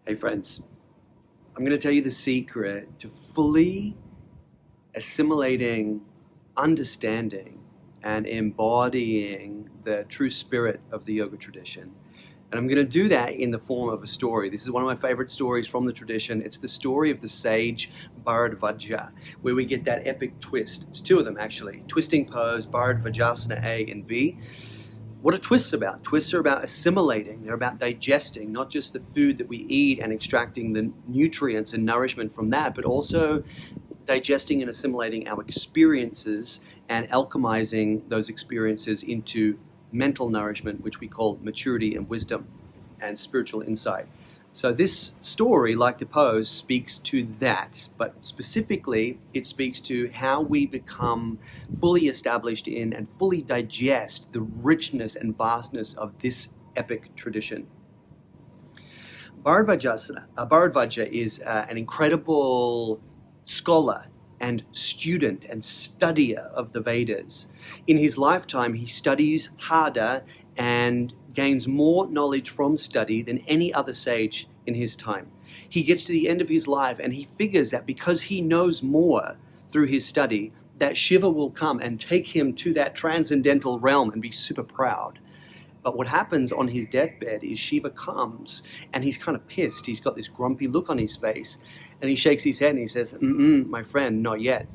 Hey friends, I'm going to tell you the secret to fully assimilating, understanding, and embodying the true spirit of the yoga tradition. And I'm going to do that in the form of a story. This is one of my favorite stories from the tradition. It's the story of the Sage Bharadvaja, where we get that epic twist. It's two of them actually. Twisting pose, Bharadvajasana A and B. What are twists about? Twists are about assimilating. They're about digesting, not just the food that we eat and extracting the nutrients and nourishment from that, but also digesting and assimilating our experiences and alchemizing those experiences into mental nourishment, which we call maturity and wisdom and spiritual insight. So this story, like the pose, speaks to that, but specifically it speaks to how we become fully established in and fully digest the richness of this epic tradition. Bharadvaja is an incredible scholar and student and studier of the Vedas. In his lifetime, he studies harder and gains more knowledge from study than any other sage in his time. He gets to the end of his life and he figures that because he knows more through his study, that Shiva will come and take him to that transcendental realm and be super proud. But what happens on his deathbed is Shiva comes and he's kind of pissed. He's got this grumpy look on his face and he shakes his head and he says, my friend, not yet.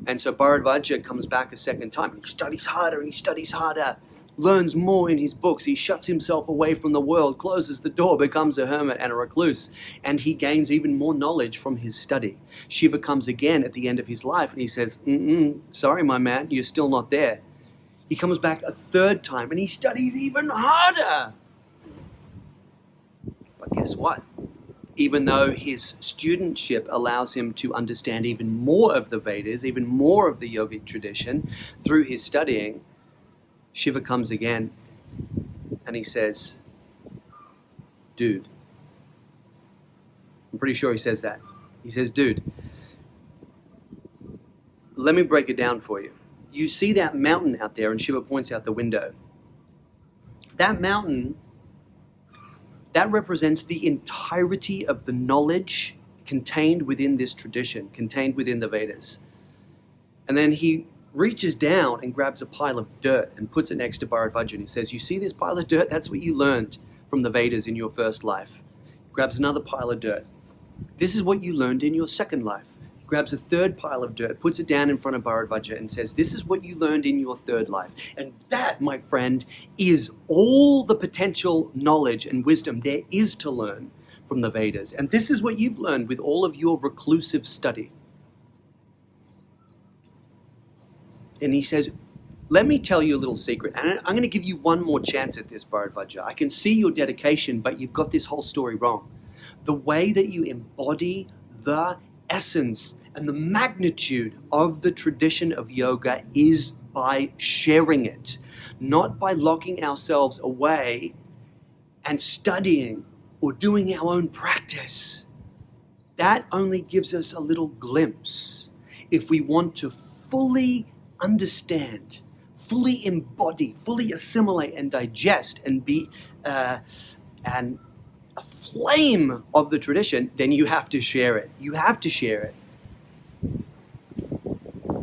And so Bharadvaja comes back a second time and he studies harder, learns more in his books. He shuts himself away from the world, closes the door, becomes a hermit and a recluse, and he gains even more knowledge from his study. Shiva comes again at the end of his life and he says, sorry, my man, you're still not there. He comes back a third time and he studies even harder. But guess what? Even though his studentship allows him to understand even more of the Vedas, even more of the yogic tradition through his studying, Shiva comes again and he says, dude. I'm pretty sure he says that. He says, dude, let me break it down for you. You see that mountain out there, and Shiva points out the window. That mountain, that represents the entirety of the knowledge contained within this tradition, contained within the Vedas. And then he reaches down and grabs a pile of dirt and puts it next to Bharadvaja and he says, you see this pile of dirt? That's what you learned from the Vedas in your first life. Grabs another pile of dirt. This is what you learned in your second life. Grabs a third pile of dirt, puts it down in front of Bharadvaja and says, this is what you learned in your third life. And that, my friend, is all the potential knowledge and wisdom there is to learn from the Vedas. And this is what you've learned with all of your reclusive study. And he says, let me tell you a little secret. And I'm going to give you one more chance at this, Bharadvaja. I can see your dedication, but you've got this whole story wrong. The way that you embody the essence and the magnitude of the tradition of yoga is by sharing it, not by locking ourselves away and studying or doing our own practice. That only gives us a little glimpse. If we want to fully understand, fully embody, fully assimilate and digest and be a flame of the tradition, then you have to share it. You have to share it.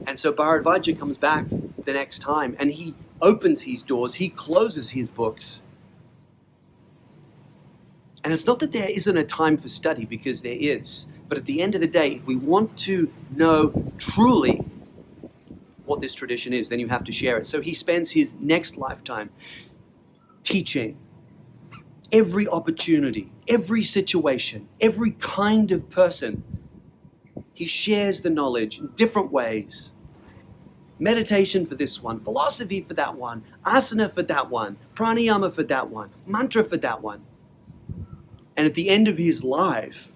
And so Bharadvaja comes back the next time and he opens his doors, he closes his books. And it's not that there isn't a time for study, because there is. But at the end of the day, if we want to know truly what this tradition is, then you have to share it. So he spends his next lifetime teaching every opportunity, every situation, every kind of person. He shares the knowledge in different ways. Meditation for this one, philosophy for that one, asana for that one, pranayama for that one, mantra for that one. And at the end of his life,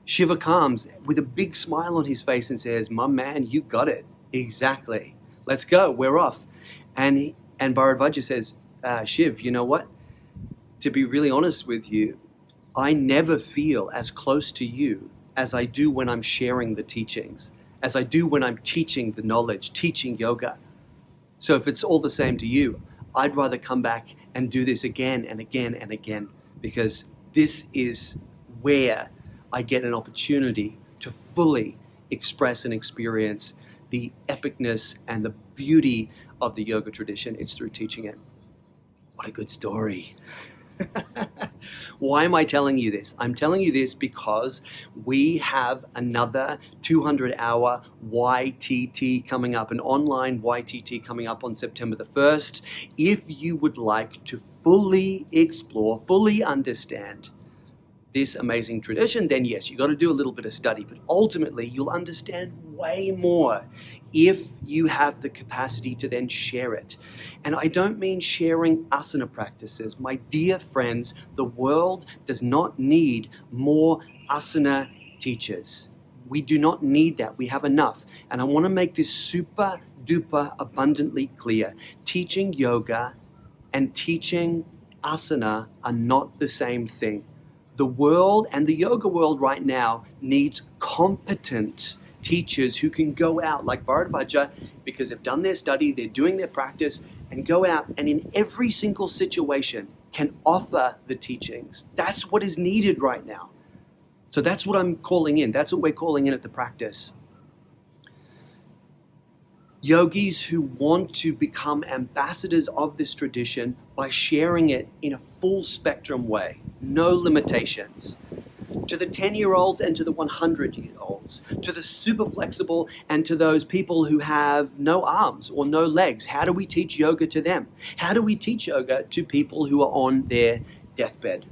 Shiva comes with a big smile on his face and says, my man, you got it. Exactly. Let's go. We're off. And Bharadvaja says, Shiv, you know what? To be really honest with you, I never feel as close to you as I do when I'm sharing the teachings, as I do when I'm teaching the knowledge, teaching yoga. So if it's all the same to you, I'd rather come back and do this again and again and again, because this is where I get an opportunity to fully express and experience the epicness and the beauty of the yoga tradition. It's through teaching it. What a good story. Why am I telling you this? I'm telling you this because we have another 200-hour YTT coming up, an online YTT coming up on September the 1st. If you would like to fully explore, fully understand this amazing tradition, then yes, you got to do a little bit of study, but ultimately you'll understand way more if you have the capacity to then share it. And I don't mean sharing asana practices. My dear friends, the world does not need more asana teachers. We do not need that. We have enough. And I want to make this super duper abundantly clear. Teaching yoga and teaching asana are not the same thing. The world and the yoga world right now needs competent teachers who can go out like Bharadvaja, because they've done their study, they're doing their practice, and go out and in every single situation can offer the teachings. That's what is needed right now. So that's what I'm calling in. That's what we're calling in at the practice. Yogis who want to become ambassadors of this tradition by sharing it in a full spectrum way, no limitations. To the 10-year-olds and to the 100-year-olds, to the super flexible and to those people who have no arms or no legs. How do we teach yoga to them? How do we teach yoga to people who are on their deathbed?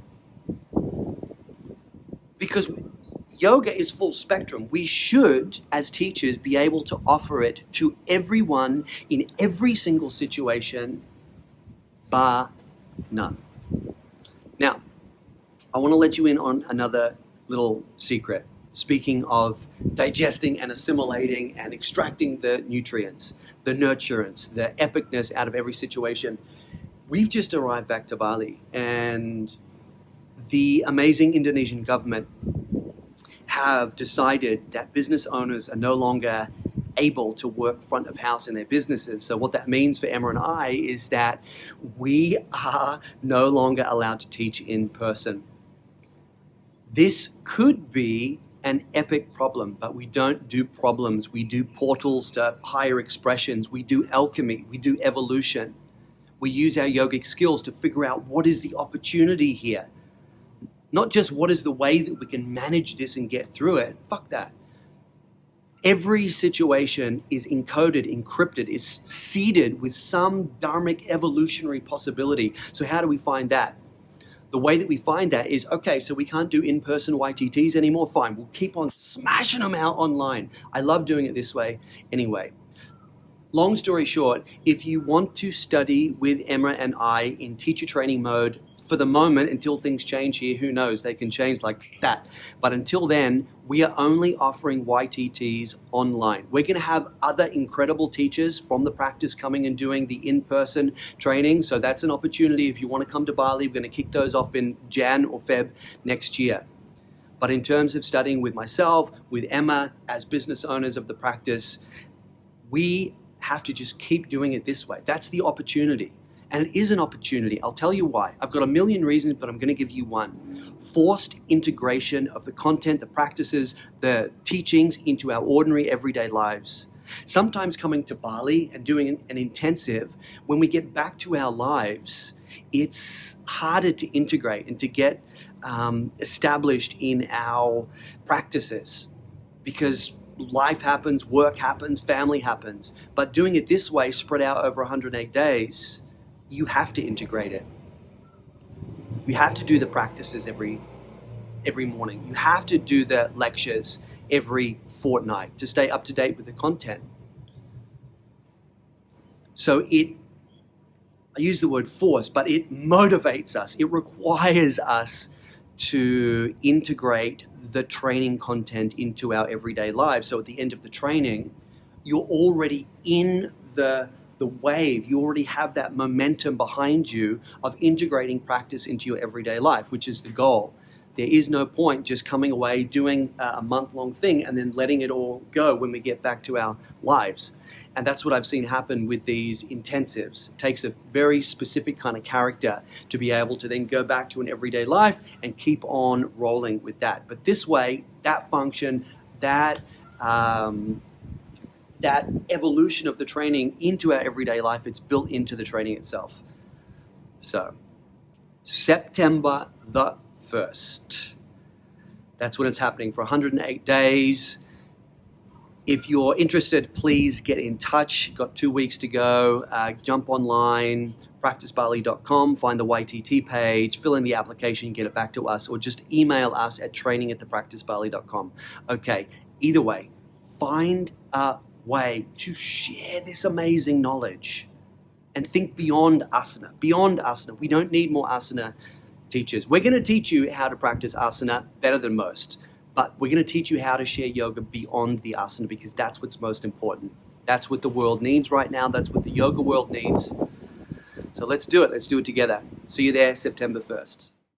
Because yoga is full spectrum. We should, as teachers, be able to offer it to everyone in every single situation, bar none. Now, I want to let you in on another little secret. Speaking of digesting and assimilating and extracting the nutrients, the nurturance, the epicness out of every situation. We've just arrived back to Bali, and the amazing Indonesian government have decided that business owners are no longer able to work front of house in their businesses. So what that means for Emma and I is that we are no longer allowed to teach in person. This could be an epic problem, but we don't do problems. We do portals to higher expressions. We do alchemy. We do evolution. We use our yogic skills to figure out what is the opportunity here. Not just what is the way that we can manage this and get through it. Fuck that. Every situation is encoded, encrypted, is seeded with some dharmic evolutionary possibility. So how do we find that? The way that we find that is, okay, so we can't do in-person YTTs anymore. Fine, we'll keep on smashing them out online. I love doing it this way anyway. Long story short, if you want to study with Emma and I in teacher training mode for the moment, until things change here, who knows, they can change like that. But until then, we are only offering YTTs online. We're going to have other incredible teachers from the practice coming and doing the in-person training. So that's an opportunity. If you want to come to Bali, we're going to kick those off in Jan or Feb next year. But in terms of studying with myself, with Emma, as business owners of the practice, we have to just keep doing it this way. That's the opportunity. And it is an opportunity. I'll tell you why. I've got a million reasons, but I'm going to give you one. Forced integration of the content, the practices, the teachings into our ordinary everyday lives. Sometimes coming to Bali and doing an intensive, when we get back to our lives, it's harder to integrate and to get established in our practices, because life happens, work happens, family happens. But doing it this way, spread out over 108 days, you have to integrate it. You have to do the practices every morning. You have to do the lectures every fortnight to stay up to date with the content. So I use the word force, but it motivates us. It requires us to integrate the training content into our everyday lives. So at the end of the training, you're already in the wave. You already have that momentum behind you of integrating practice into your everyday life, which is the goal. There is no point just coming away, doing a month-long thing, and then letting it all go when we get back to our lives. And that's what I've seen happen with these intensives. It takes a very specific kind of character to be able to then go back to an everyday life and keep on rolling with that. But this way, that function, that evolution of the training into our everyday life, it's built into the training itself. So, September the 1st. That's when it's happening for 108 days. If you're interested, please get in touch. Got 2 weeks to go. Jump online, practicebali.com, find the YTT page, fill in the application, get it back to us, or just email us at training@thepracticebali.com. Okay, either way, find a way to share this amazing knowledge and think beyond asana. Beyond asana. We don't need more asana teachers. We're going to teach you how to practice asana better than most. But we're going to teach you how to share yoga beyond the asana, because that's what's most important. That's what the world needs right now. That's what the yoga world needs. So let's do it. Let's do it together. See you there, September 1st.